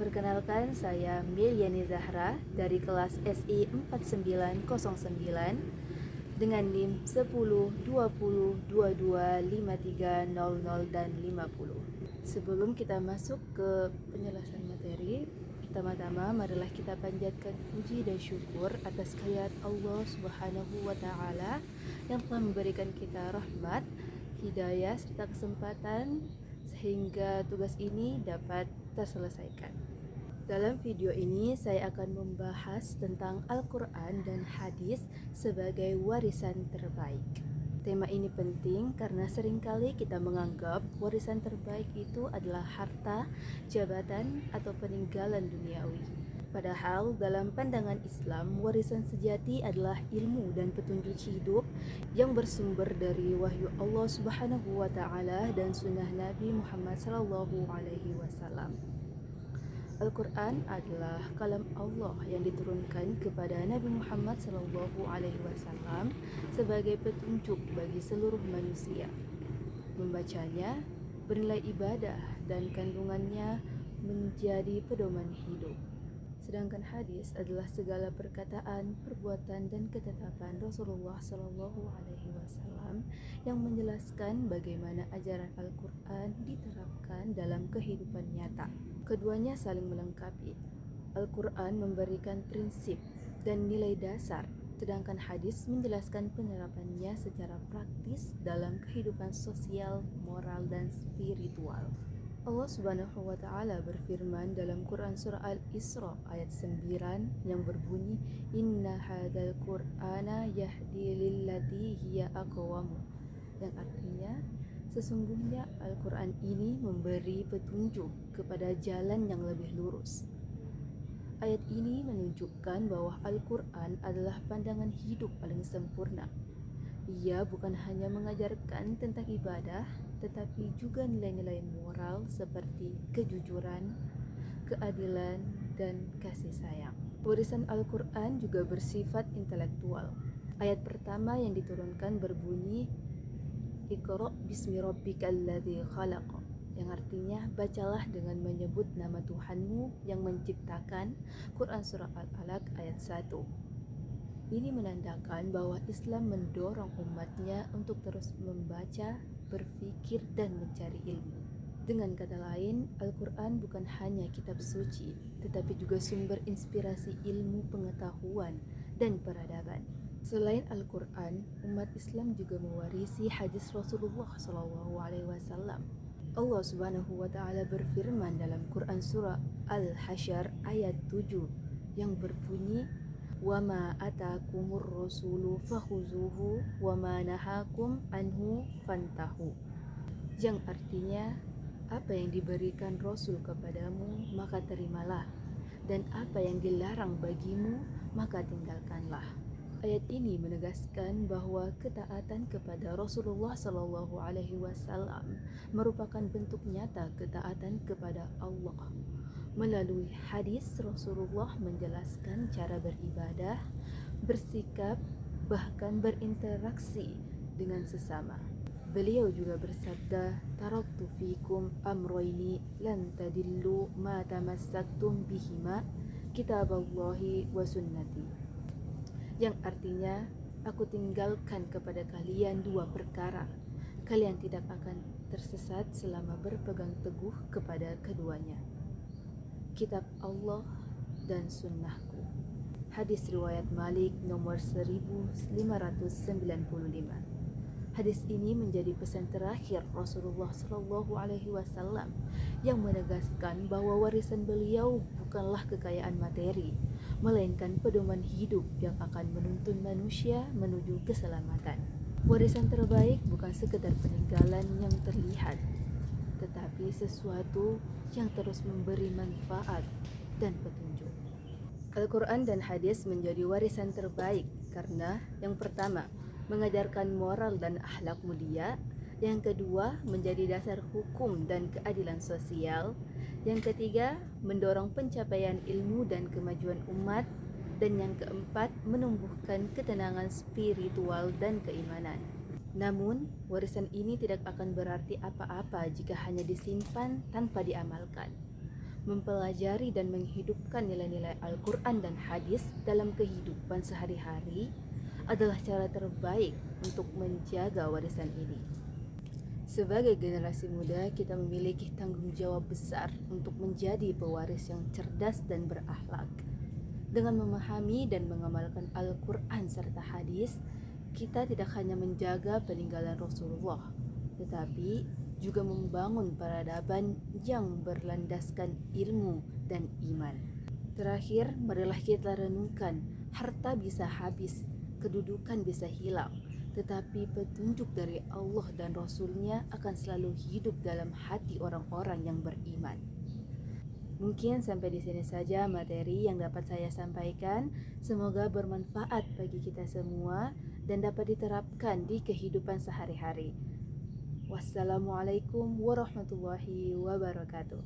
Perkenalkan, saya Milyani Zahra dari kelas SI 4909 dengan NIM 10 20 22 53 00 dan 50. Sebelum kita masuk ke penjelasan materi, pertama-tama marilah kita panjatkan puji dan syukur atas kehadirat Allah Subhanahu wa taala yang telah memberikan kita rahmat, hidayah serta kesempatan sehingga tugas ini dapat terselesaikan. Dalam video ini saya akan membahas tentang Al-Quran dan hadis sebagai warisan terbaik. Tema ini penting karena seringkali kita menganggap warisan terbaik itu adalah harta, jabatan, atau peninggalan duniawi. Padahal dalam pandangan Islam, warisan sejati adalah ilmu dan petunjuk hidup yang bersumber dari wahyu Allah Subhanahu wa taala dan sunnah Nabi Muhammad SAW. Al-Quran adalah kalam Allah yang diturunkan kepada Nabi Muhammad SAW sebagai petunjuk bagi seluruh manusia. Membacanya bernilai ibadah dan kandungannya menjadi pedoman hidup. Sedangkan hadis adalah segala perkataan, perbuatan, dan ketetapan Rasulullah SAW yang menjelaskan bagaimana ajaran Al-Quran diterapkan dalam kehidupan nyata. Keduanya saling melengkapi. Al-Quran memberikan prinsip dan nilai dasar, sedangkan hadis menjelaskan penerapannya secara praktis dalam kehidupan sosial, moral, dan spiritual. Allah Subhanahu wa taala berfirman dalam Quran surah Al-Isra ayat 9 yang berbunyi, Inna hadzal Qur'ana yahdi lillati hiya aqwamu, yang artinya sesungguhnya Al-Quran ini memberi petunjuk kepada jalan yang lebih lurus. Ayat ini menunjukkan bahwa Al-Quran adalah pandangan hidup paling sempurna. Ia bukan hanya mengajarkan tentang ibadah, tetapi juga nilai-nilai moral seperti kejujuran, keadilan, dan kasih sayang. Warisan Al-Quran juga bersifat intelektual. Ayat pertama yang diturunkan berbunyi, Iqra' bismi rabbikal ladzi khalaq, yang artinya bacalah dengan menyebut nama Tuhanmu yang menciptakan. Quran surah Al-Alaq ayat 1. Ini menandakan bahwa Islam mendorong umatnya untuk terus membaca, berpikir, dan mencari ilmu. Dengan kata lain, Al-Quran bukan hanya kitab suci, tetapi juga sumber inspirasi ilmu, pengetahuan, dan peradaban. Selain Al-Quran, umat Islam juga mewarisi hadis Rasulullah SAW. Allah Subhanahu wa taala berfirman dalam Quran surah Al-Hasyr ayat 7 yang berbunyi, wa ma atakumur rasulu fakhuzuhu wa ma nahakum anhu fantahu, yang artinya apa yang diberikan Rasul kepadamu maka terimalah, dan apa yang dilarang bagimu maka tinggalkanlah. Ayat ini menegaskan bahwa ketaatan kepada Rasulullah SAW merupakan bentuk nyata ketaatan kepada Allah. Melalui hadis, Rasulullah menjelaskan cara beribadah, bersikap, bahkan berinteraksi dengan sesama. Beliau juga bersabda, taraktu fikum amroini lan tadillu ma tamassaktum bihima kitaballahi wa sunnati, yang artinya aku tinggalkan kepada kalian dua perkara, kalian tidak akan tersesat selama berpegang teguh kepada keduanya, kitab Allah dan sunnahku. Hadis riwayat Malik nomor 1595. Hadis ini menjadi pesan terakhir Rasulullah SAW yang menegaskan bahwa warisan beliau bukanlah kekayaan materi, melainkan pedoman hidup yang akan menuntun manusia menuju keselamatan. Warisan terbaik bukan sekedar peninggalan yang terlihat, tetapi sesuatu yang terus memberi manfaat dan petunjuk. Al-Quran dan hadis menjadi warisan terbaik karena yang pertama, mengajarkan moral dan akhlak mulia, yang kedua, menjadi dasar hukum dan keadilan sosial, yang ketiga, mendorong pencapaian ilmu dan kemajuan umat, dan yang keempat, menumbuhkan ketenangan spiritual dan keimanan. Namun, warisan ini tidak akan berarti apa-apa jika hanya disimpan tanpa diamalkan. Mempelajari dan menghidupkan nilai-nilai Al-Quran dan hadis dalam kehidupan sehari-hari adalah cara terbaik untuk menjaga warisan ini. Sebagai generasi muda, kita memiliki tanggung jawab besar untuk menjadi pewaris yang cerdas dan berakhlak. Dengan memahami dan mengamalkan Al-Quran serta hadis, kita tidak hanya menjaga peninggalan Rasulullah, tetapi juga membangun peradaban yang berlandaskan ilmu dan iman. Terakhir, marilah kita renungkan, harta bisa habis, kedudukan bisa hilang, tetapi petunjuk dari Allah dan Rasul-Nya akan selalu hidup dalam hati orang-orang yang beriman. Mungkin sampai di sini saja materi yang dapat saya sampaikan. Semoga bermanfaat bagi kita semua dan dapat diterapkan di kehidupan sehari-hari. Wassalamualaikum warahmatullahi wabarakatuh.